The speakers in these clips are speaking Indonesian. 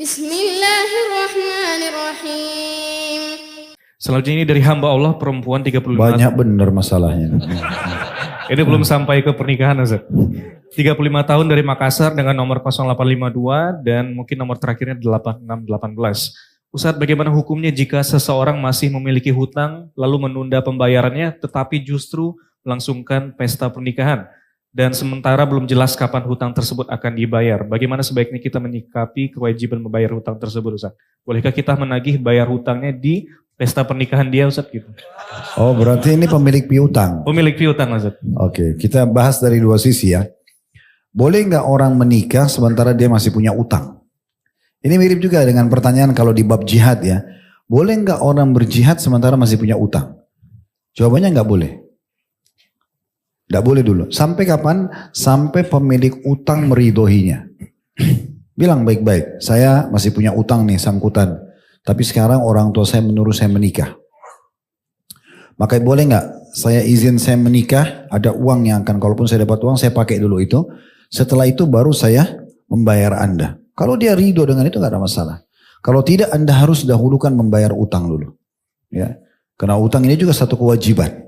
Bismillahirrahmanirrahim. Selanjutnya ini dari hamba Allah perempuan 35 Banyak bener masalahnya. Ini belum sampai ke pernikahan Ustaz. 35 tahun dari Makassar dengan nomor 0852 dan mungkin nomor terakhirnya 8618. Ustaz, bagaimana hukumnya jika seseorang masih memiliki hutang lalu menunda pembayarannya tetapi justru melangsungkan pesta pernikahan dan sementara belum jelas kapan hutang tersebut akan dibayar. Bagaimana sebaiknya kita menyikapi kewajiban membayar hutang tersebut Ustaz? Bolehkah kita menagih bayar hutangnya di pesta pernikahan dia Ustaz gitu? Oh, berarti ini pemilik piutang. Pemilik piutang Ustaz. Oke, kita bahas dari dua sisi ya. Boleh nggak orang menikah sementara dia masih punya utang? Ini mirip juga dengan pertanyaan kalau di bab jihad ya. Boleh nggak orang berjihad sementara masih punya utang? Jawabannya nggak boleh. Nggak boleh dulu. Sampai kapan? Sampai pemilik utang meridhoinya. Bilang baik-baik, saya masih punya utang nih sangkutan. Tapi sekarang orang tua saya menyuruh saya menikah. Maka boleh nggak saya izin saya menikah, ada uang yang akan, kalaupun saya dapat uang saya pakai dulu itu. Setelah itu baru saya membayar Anda. Kalau dia ridho dengan itu nggak ada masalah. Kalau tidak Anda harus dahulukan membayar utang dulu. Ya, karena utang ini juga satu kewajiban.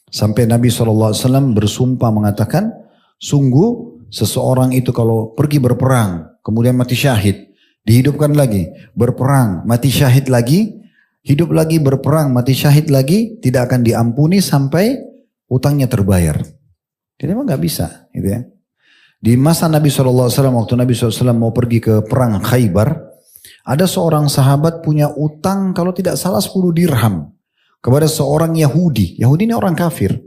Sampai Nabi SAW bersumpah mengatakan, sungguh seseorang itu kalau pergi berperang, kemudian mati syahid, dihidupkan lagi, berperang, mati syahid lagi, hidup lagi, berperang, mati syahid lagi, tidak akan diampuni sampai utangnya terbayar. Jadi memang nggak bisa, gitu ya. Di masa Nabi SAW, waktu Nabi SAW mau pergi ke perang Khaybar, ada seorang sahabat punya utang kalau tidak salah 10 dirham kepada seorang Yahudi. Yahudi ini orang kafir.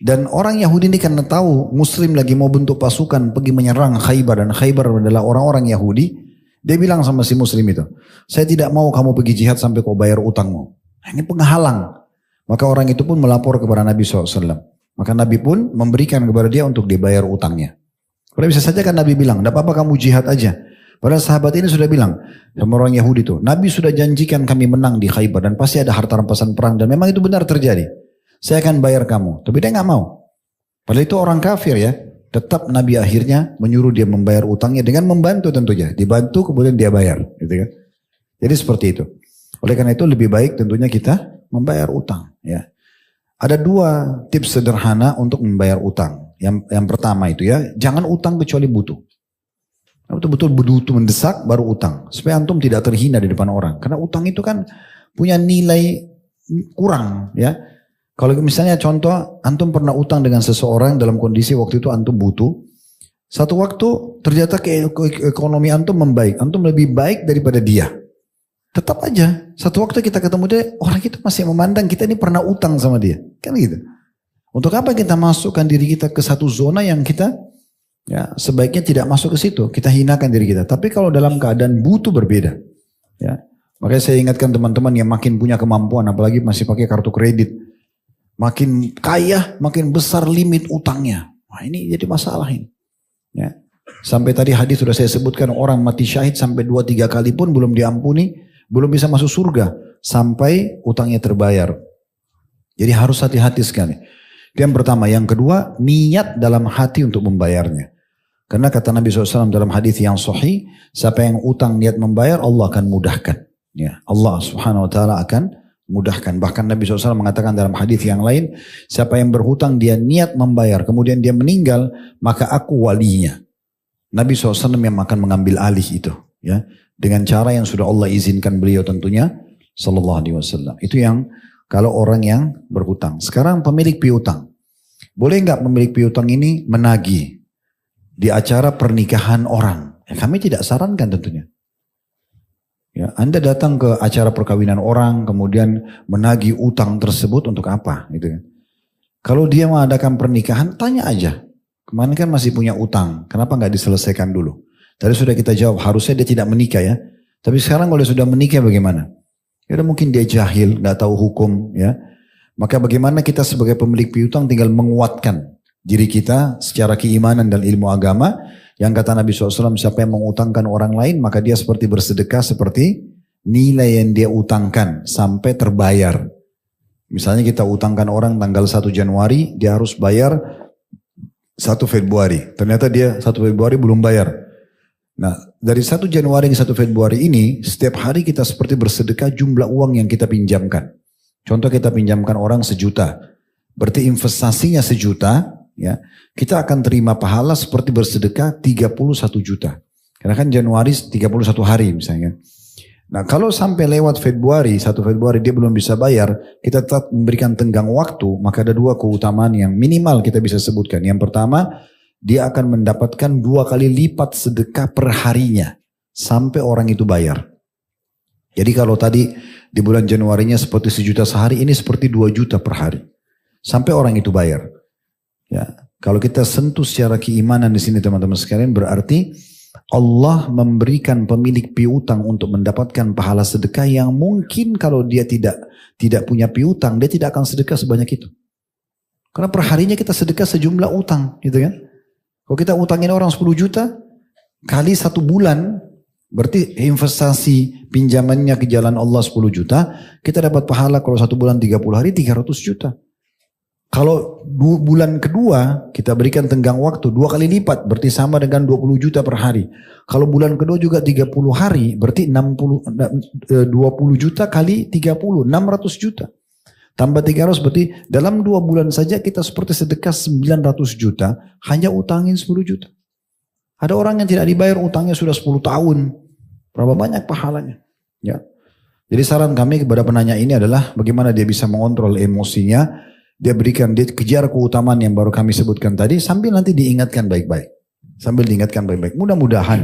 Dan orang Yahudi ini karena tahu Muslim lagi mau bentuk pasukan pergi menyerang Khaybar, dan Khaybar adalah orang-orang Yahudi, dia bilang sama si Muslim itu, saya tidak mau kamu pergi jihad sampai kau bayar utangmu. Nah, ini penghalang. Maka orang itu pun melapor kepada Nabi SAW. Maka Nabi pun memberikan kepada dia untuk dibayar utangnya. Padahal bisa saja kan Nabi bilang, tidak apa-apa kamu jihad aja. Padahal sahabat ini sudah bilang sama orang Yahudi itu, Nabi sudah janjikan kami menang di Khaybar dan pasti ada harta rampasan perang, dan memang itu benar terjadi. Saya akan bayar kamu. Tapi dia nggak mau. Padahal itu orang kafir ya. Tetap Nabi akhirnya menyuruh dia membayar utangnya dengan membantu tentunya. Dibantu kemudian dia bayar. Gitu kan. Jadi seperti itu. Oleh karena itu lebih baik tentunya kita membayar utang. Ya. Ada dua tips sederhana untuk membayar utang. Yang pertama itu ya, jangan utang kecuali butuh. Betul-betul butuh mendesak baru utang. Supaya antum tidak terhina di depan orang. Karena utang itu kan punya nilai kurang ya. Kalau misalnya contoh, antum pernah utang dengan seseorang dalam kondisi waktu itu antum butuh. Satu waktu ternyata ekonomi antum membaik. Antum lebih baik daripada dia. Tetap aja, satu waktu kita ketemu dia, orang itu masih memandang kita ini pernah utang sama dia. Kan gitu. Untuk apa kita masukkan diri kita ke satu zona yang kita ya sebaiknya tidak masuk ke situ. Kita hinakan diri kita. Tapi kalau dalam keadaan butuh berbeda. Ya. Makanya saya ingatkan teman-teman yang makin punya kemampuan, apalagi masih pakai kartu kredit. Makin kaya, makin besar limit utangnya. Wah ini jadi masalah ini. Ya. Sampai tadi hadis sudah saya sebutkan, orang mati syahid sampai 2-3 kali pun belum diampuni, belum bisa masuk surga sampai utangnya terbayar. Jadi harus hati-hati sekali. Itu yang pertama. Yang kedua, niat dalam hati untuk membayarnya. Karena kata Nabi SAW dalam hadis yang sahih, siapa yang utang niat membayar, Allah akan mudahkan. Ya, Allah Subhanahu Wa Taala akan mudahkan. Bahkan Nabi SAW mengatakan dalam hadis yang lain, siapa yang berhutang dia niat membayar, kemudian dia meninggal, maka aku walinya. Nabi SAW yang akan mengambil alih itu, ya, dengan cara yang sudah Allah izinkan beliau tentunya, Sallallahu Alaihi Wasallam. Itu yang kalau orang yang berhutang. Sekarang pemilik piutang, boleh nggak pemilik piutang ini menagih di acara pernikahan orang? Ya, kami tidak sarankan tentunya. Ya, Anda datang ke acara perkawinan orang, kemudian menagih utang tersebut untuk apa? Gitu kan. Kalau dia mengadakan pernikahan, tanya aja. Kemarin kan masih punya utang, kenapa nggak diselesaikan dulu? Tadi sudah kita jawab, harusnya dia tidak menikah ya. Tapi sekarang kalau sudah menikah bagaimana? Ya mungkin dia jahil, nggak tahu hukum ya. Maka bagaimana kita sebagai pemilik piutang tinggal menguatkan diri kita secara keimanan dan ilmu agama. Yang kata Nabi SAW, siapa yang mengutangkan orang lain, maka dia seperti bersedekah seperti nilai yang dia utangkan sampai terbayar. Misalnya kita utangkan orang tanggal 1 Januari, dia harus bayar 1 Februari. Ternyata dia 1 Februari belum bayar. Nah, dari 1 Januari ke 1 Februari ini, setiap hari kita seperti bersedekah jumlah uang yang kita pinjamkan. Contoh kita pinjamkan orang 1 juta. Berarti investasinya 1 juta, ya. Kita akan terima pahala seperti bersedekah 31 juta. Karena kan Januari 31 hari misalnya. Nah, kalau sampai lewat Februari, 1 Februari dia belum bisa bayar, kita tetap memberikan tenggang waktu, maka ada 2 keutamaan yang minimal kita bisa sebutkan. Yang pertama, dia akan mendapatkan 2 kali lipat sedekah per harinya sampai orang itu bayar. Jadi kalau tadi di bulan Januarinya seperti 1 juta sehari, ini seperti 2 juta per hari sampai orang itu bayar. Ya, kalau kita sentuh secara keimanan di sini teman-teman sekalian, berarti Allah memberikan pemilik piutang untuk mendapatkan pahala sedekah yang mungkin kalau dia tidak punya piutang, dia tidak akan sedekah sebanyak itu. Karena per harinya kita sedekah sejumlah utang, gitu kan? Kalau kita utangin orang 10 juta, kali 1 bulan, berarti investasi pinjamannya ke jalan Allah 10 juta, kita dapat pahala kalau 1 bulan 30 hari 300 juta. Kalau bulan kedua, kita berikan tenggang waktu 2 kali lipat, berarti sama dengan 20 juta per hari. Kalau bulan kedua juga 30 hari, berarti 20 juta kali 30, 600 juta. Tambah 300 berarti dalam 2 bulan saja kita seperti sedekah 900 juta hanya utangin 10 juta. Ada orang yang tidak dibayar utangnya sudah 10 tahun. Berapa banyak pahalanya? Ya. Jadi saran kami kepada penanya ini adalah bagaimana dia bisa mengontrol emosinya. Dia kejar keutamaan yang baru kami sebutkan tadi sambil nanti diingatkan baik-baik. Mudah-mudahan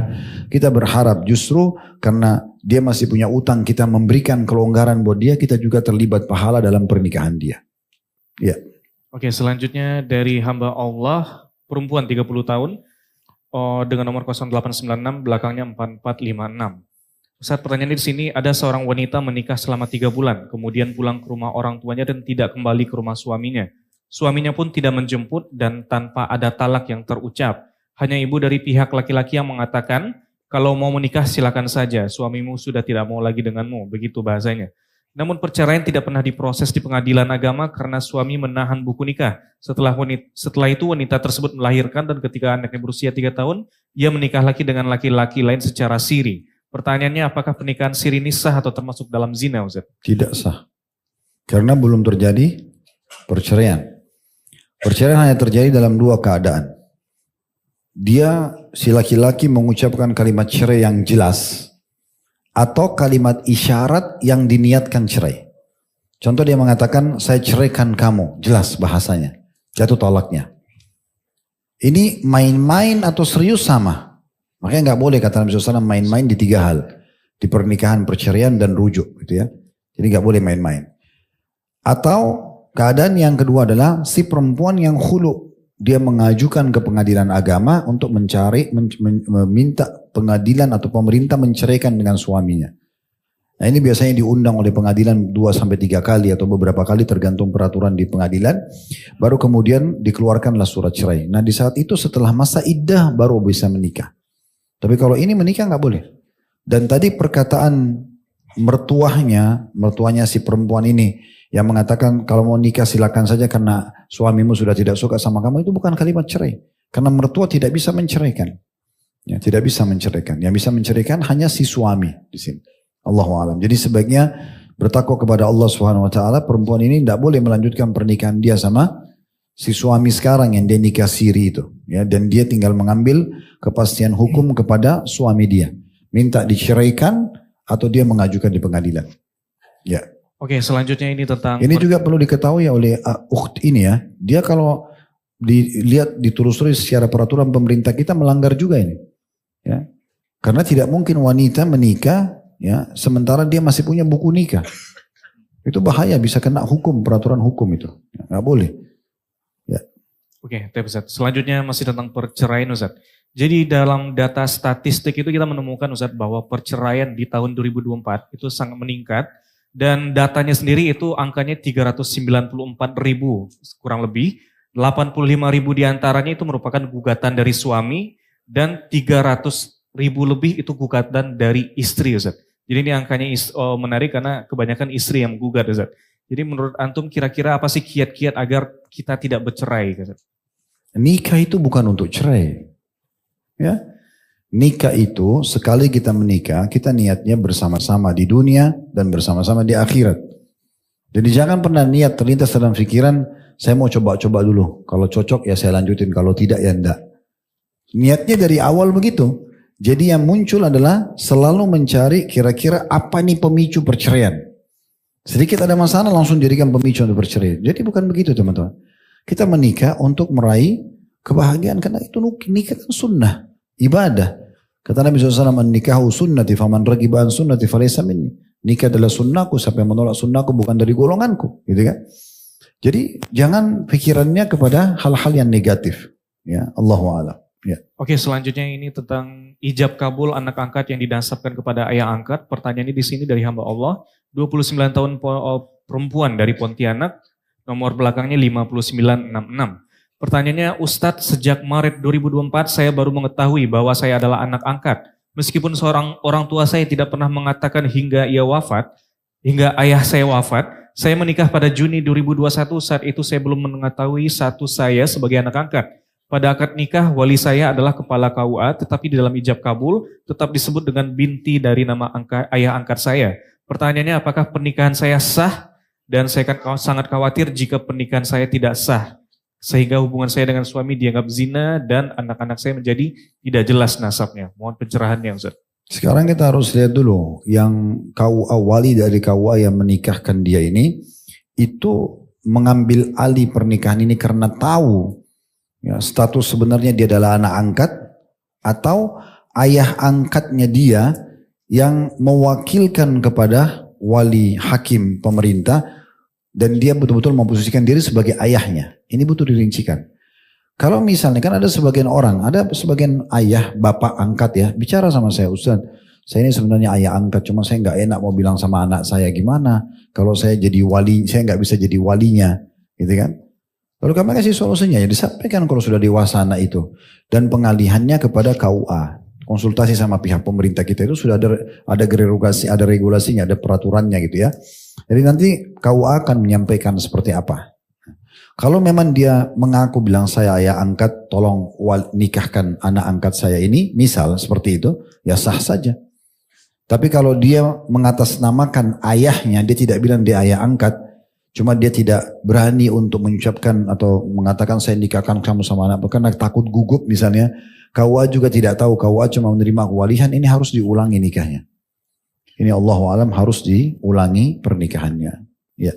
kita berharap justru karena dia masih punya utang, kita memberikan kelonggaran buat dia, kita juga terlibat pahala dalam pernikahan dia. Ya. Oke, selanjutnya dari hamba Allah, perempuan 30 tahun, dengan nomor 0896, belakangnya 4456. Ustaz, pertanyaannya di sini, ada seorang wanita menikah selama 3 bulan, kemudian pulang ke rumah orang tuanya dan tidak kembali ke rumah suaminya. Suaminya pun tidak menjemput dan tanpa ada talak yang terucap. Hanya ibu dari pihak laki-laki yang mengatakan, kalau mau menikah silakan saja, suamimu sudah tidak mau lagi denganmu, begitu bahasanya. Namun perceraian tidak pernah diproses di pengadilan agama karena suami menahan buku nikah. Setelah itu wanita tersebut melahirkan dan ketika anaknya berusia 3 tahun, ia menikah lagi dengan laki-laki lain secara siri. Pertanyaannya, apakah pernikahan siri ini sah atau termasuk dalam zina, Ustaz? Tidak sah. Karena belum terjadi perceraian. Perceraian hanya terjadi dalam 2 keadaan. Dia si laki-laki mengucapkan kalimat cerai yang jelas atau kalimat isyarat yang diniatkan cerai. Contoh dia mengatakan saya ceraikan kamu, jelas bahasanya, jatuh talaknya. Ini main-main atau serius sama. Makanya nggak boleh kata Nabi SAW main-main di 3 hal, di pernikahan, perceraian dan rujuk, gitu ya. Jadi nggak boleh main-main. Atau keadaan yang kedua adalah si perempuan yang khulu. Dia mengajukan ke pengadilan agama untuk meminta pengadilan atau pemerintah menceraikan dengan suaminya. Nah ini biasanya diundang oleh pengadilan 2-3 kali atau beberapa kali tergantung peraturan di pengadilan. Baru kemudian dikeluarkanlah surat cerai. Nah di saat itu setelah masa iddah baru bisa menikah. Tapi kalau ini menikah nggak boleh. Dan tadi perkataan mertuanya si perempuan ini yang mengatakan kalau mau nikah silakan saja karena suamimu sudah tidak suka sama kamu, itu bukan kalimat cerai. Karena mertua tidak bisa menceraikan. Ya, tidak bisa menceraikan. Yang bisa menceraikan hanya si suami di sini. Allahu a'lam. Jadi sebaiknya bertakwa kepada Allah Subhanahu wa taala, perempuan ini tidak boleh melanjutkan pernikahan dia sama si suami sekarang yang dia nikah siri itu. Ya, dan dia tinggal mengambil kepastian hukum kepada suami dia. Minta diceraikan atau dia mengajukan di pengadilan. Ya. Oke, selanjutnya ini tentang... Ini juga perlu diketahui oleh ukht ini ya. Dia kalau dilihat ditelusuri secara peraturan pemerintah kita melanggar juga ini. Ya. Karena tidak mungkin wanita menikah ya sementara dia masih punya buku nikah. Itu bahaya, bisa kena hukum, peraturan hukum itu. Nggak boleh. Ya. Oke, Ustaz. Selanjutnya masih tentang perceraian, Ustaz. Jadi dalam data statistik itu kita menemukan, Ustaz, bahwa perceraian di tahun 2024 itu sangat meningkat. Dan datanya sendiri itu angkanya 394 ribu kurang lebih. 85 ribu diantaranya itu merupakan gugatan dari suami dan 300 ribu lebih itu gugatan dari istri, Ustaz. Jadi ini angkanya menarik karena kebanyakan istri yang menggugat, Ustaz. Jadi menurut antum kira-kira apa sih kiat-kiat agar kita tidak bercerai, Ustaz? Nikah itu bukan untuk cerai. Ya. nikah itu sekali kita menikah, kita niatnya bersama-sama di dunia dan bersama-sama di akhirat. Jadi jangan pernah niat terlintas dalam pikiran, saya mau coba-coba dulu. Kalau cocok ya saya lanjutin, kalau tidak ya enggak. Niatnya dari awal begitu. Jadi yang muncul adalah selalu mencari kira-kira apa nih pemicu perceraian. Sedikit ada masalah langsung jadikan pemicu untuk perceraian. Jadi bukan begitu teman-teman. Kita menikah untuk meraih kebahagiaan karena itu nikah kan sunnah, ibadah. Kata Nabi SAW, nikahu sunnati faman ragiba an sunnati falaysa minni. Nikah adalah sunnahku, siapa yang menolak sunnahku bukan dari golonganku, gitu kan? Jadi jangan pikirannya kepada hal-hal yang negatif. Ya, Allahu a'lam. Ya. Oke, selanjutnya ini tentang ijab kabul anak angkat yang didasarkan kepada ayah angkat. Pertanyaannya di sini dari hamba Allah, 29 tahun perempuan dari Pontianak, nomor belakangnya 5966. Pertanyaannya, Ustadz, sejak Maret 2024 saya baru mengetahui bahwa saya adalah anak angkat. Meskipun seorang orang tua saya tidak pernah mengatakan hingga ayah saya wafat, saya menikah pada Juni 2021, saat itu saya belum mengetahui status saya sebagai anak angkat. Pada akad nikah, wali saya adalah kepala KUA, tetapi di dalam ijab kabul tetap disebut dengan binti dari nama ayah angkat saya. Pertanyaannya, apakah pernikahan saya sah? Dan saya sangat khawatir jika pernikahan saya tidak sah, sehingga hubungan saya dengan suami dianggap zina dan anak-anak saya menjadi tidak jelas nasabnya. Mohon pencerahannya, Ustaz. Sekarang kita harus lihat dulu yang KUA, wali dari KUA yang menikahkan dia ini itu mengambil alih pernikahan ini karena tahu ya, status sebenarnya dia adalah anak angkat atau ayah angkatnya dia yang mewakilkan kepada wali hakim pemerintah dan dia betul-betul memposisikan diri sebagai ayahnya. Ini butuh dirincikan. Kalau misalnya kan ada sebagian orang, ada sebagian ayah, bapak angkat ya, bicara sama saya, Ustaz, saya ini sebenarnya ayah angkat, cuma saya nggak enak mau bilang sama anak saya gimana. Kalau saya jadi wali, saya nggak bisa jadi walinya, gitu kan? Lalu kami kasih solusinya, ya disampaikan kalau sudah dewasa anak itu. Dan pengalihannya kepada KUA. Konsultasi sama pihak pemerintah kita itu sudah ada regulasinya, ada peraturannya gitu ya. Jadi nanti KUA akan menyampaikan seperti apa. Kalau memang dia mengaku bilang saya ayah angkat, tolong nikahkan anak angkat saya ini, misal seperti itu, ya sah saja. Tapi kalau dia mengatasnamakan ayahnya, dia tidak bilang dia ayah angkat, cuma dia tidak berani untuk mengucapkan atau mengatakan saya nikahkan kamu sama anak, karena takut gugup misalnya, KUA juga tidak tahu, KUA cuma menerima kewalihan, ini harus diulangi nikahnya. Ini Allahu a'lam harus diulangi pernikahannya. Ya.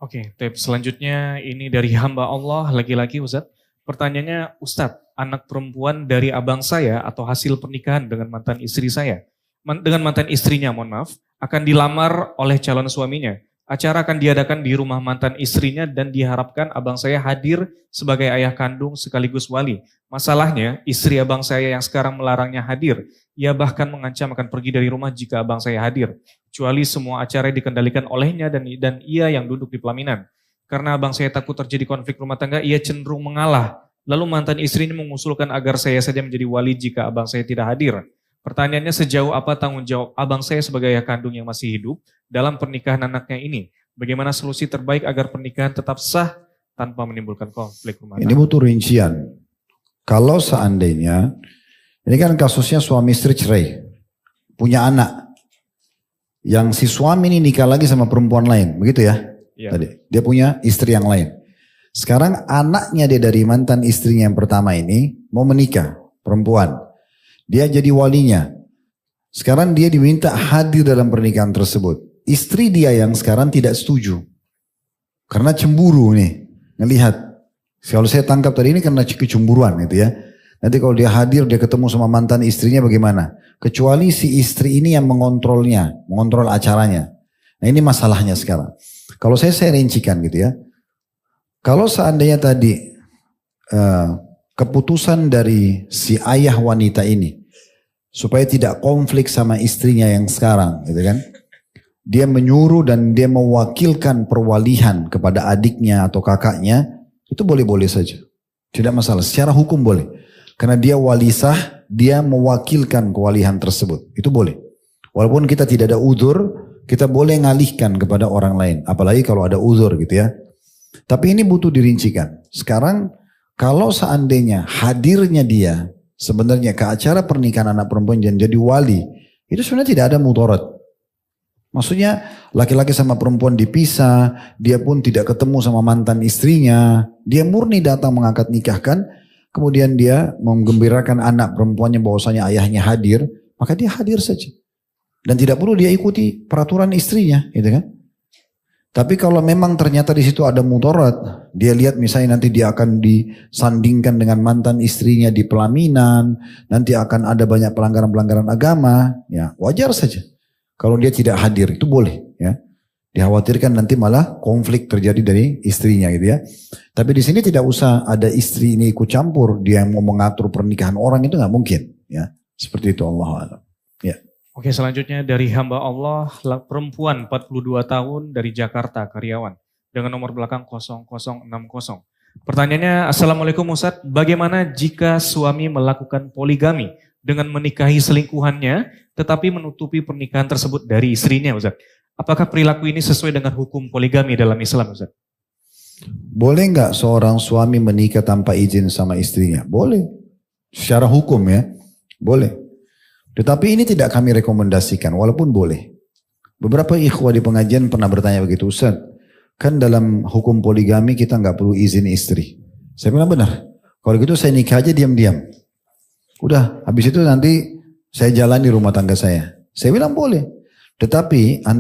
Oke, tips selanjutnya ini dari hamba Allah laki-laki Ustaz. Pertanyaannya, Ustaz, anak perempuan dari abang saya atau hasil pernikahan dengan mantan istri saya, dengan mantan istrinya, mohon maaf, akan dilamar oleh calon suaminya. Acara akan diadakan di rumah mantan istrinya dan diharapkan abang saya hadir sebagai ayah kandung sekaligus wali. Masalahnya, istri abang saya yang sekarang melarangnya hadir. Ia bahkan mengancam akan pergi dari rumah jika abang saya hadir. Kecuali semua acara dikendalikan olehnya dan ia yang duduk di pelaminan. Karena abang saya takut terjadi konflik rumah tangga, ia cenderung mengalah. Lalu mantan istri ini mengusulkan agar saya saja menjadi wali jika abang saya tidak hadir. Pertanyaannya, sejauh apa tanggung jawab abang saya sebagai ayah kandung yang masih hidup dalam pernikahan anaknya ini? Bagaimana solusi terbaik agar pernikahan tetap sah tanpa menimbulkan konflik rumah tangga? Ini butuh rincian. Kalau seandainya, ini kan kasusnya suami istri cerai, punya anak, yang si suami ini nikah lagi sama perempuan lain, begitu ya? Ya. Tadi dia punya istri yang lain. Sekarang anaknya dia dari mantan istrinya yang pertama ini mau menikah, perempuan. Dia jadi walinya. Sekarang dia diminta hadir dalam pernikahan tersebut. Istri dia yang sekarang tidak setuju. Karena cemburu nih. Ngelihat. Kalau saya tangkap tadi ini karena kecemburuan gitu ya. Nanti kalau dia hadir, dia ketemu sama mantan istrinya bagaimana? Kecuali si istri ini yang mengontrolnya. Mengontrol acaranya. Nah ini masalahnya sekarang. Kalau saya rincikan gitu ya. Kalau seandainya tadi keputusan dari si ayah wanita ini supaya tidak konflik sama istrinya yang sekarang gitu kan, dia menyuruh dan dia mewakilkan perwalihan kepada adiknya atau kakaknya, itu boleh-boleh saja, tidak masalah, secara hukum boleh, karena dia wali sah, dia mewakilkan kewalihan tersebut, itu boleh, walaupun kita tidak ada uzur, kita boleh ngalihkan kepada orang lain, apalagi kalau ada uzur gitu ya. Tapi ini butuh dirincikan. Sekarang kalau seandainya hadirnya dia sebenarnya ke acara pernikahan anak perempuan dan jadi wali, itu sebenarnya tidak ada mudarat. Maksudnya laki-laki sama perempuan dipisah, dia pun tidak ketemu sama mantan istrinya, dia murni datang mengakad nikahkan, kemudian dia menggembirakan anak perempuannya bahwasanya ayahnya hadir, maka dia hadir saja. Dan tidak perlu dia ikuti peraturan istrinya, gitu kan? Tapi kalau memang ternyata di situ ada mudarat, dia lihat misalnya nanti dia akan disandingkan dengan mantan istrinya di pelaminan, nanti akan ada banyak pelanggaran-pelanggaran agama, ya wajar saja. Kalau dia tidak hadir itu boleh, ya. Dikhawatirkan nanti malah konflik terjadi dari istrinya gitu ya. Tapi di sini tidak usah ada istri ini ikut campur, dia yang mau mengatur pernikahan orang itu nggak mungkin, ya. Seperti itu Allah a'lam. Ya. Oke, selanjutnya dari hamba Allah, perempuan 42 tahun dari Jakarta, karyawan, dengan nomor belakang 0060. Pertanyaannya, Assalamualaikum Ustadz, bagaimana jika suami melakukan poligami dengan menikahi selingkuhannya, tetapi menutupi pernikahan tersebut dari istrinya Ustadz? Apakah perilaku ini sesuai dengan hukum poligami dalam Islam Ustadz? Boleh nggak seorang suami menikah tanpa izin sama istrinya? Boleh. Secara hukum ya, boleh. Tetapi ini tidak kami rekomendasikan, walaupun boleh. Beberapa ikhwah di pengajian pernah bertanya begitu, Ustaz, kan dalam hukum poligami kita nggak perlu izin istri. Saya bilang benar. Kalau gitu saya nikah aja diam-diam. Udah, habis itu nanti saya jalan di rumah tangga saya. Saya bilang boleh. Tetapi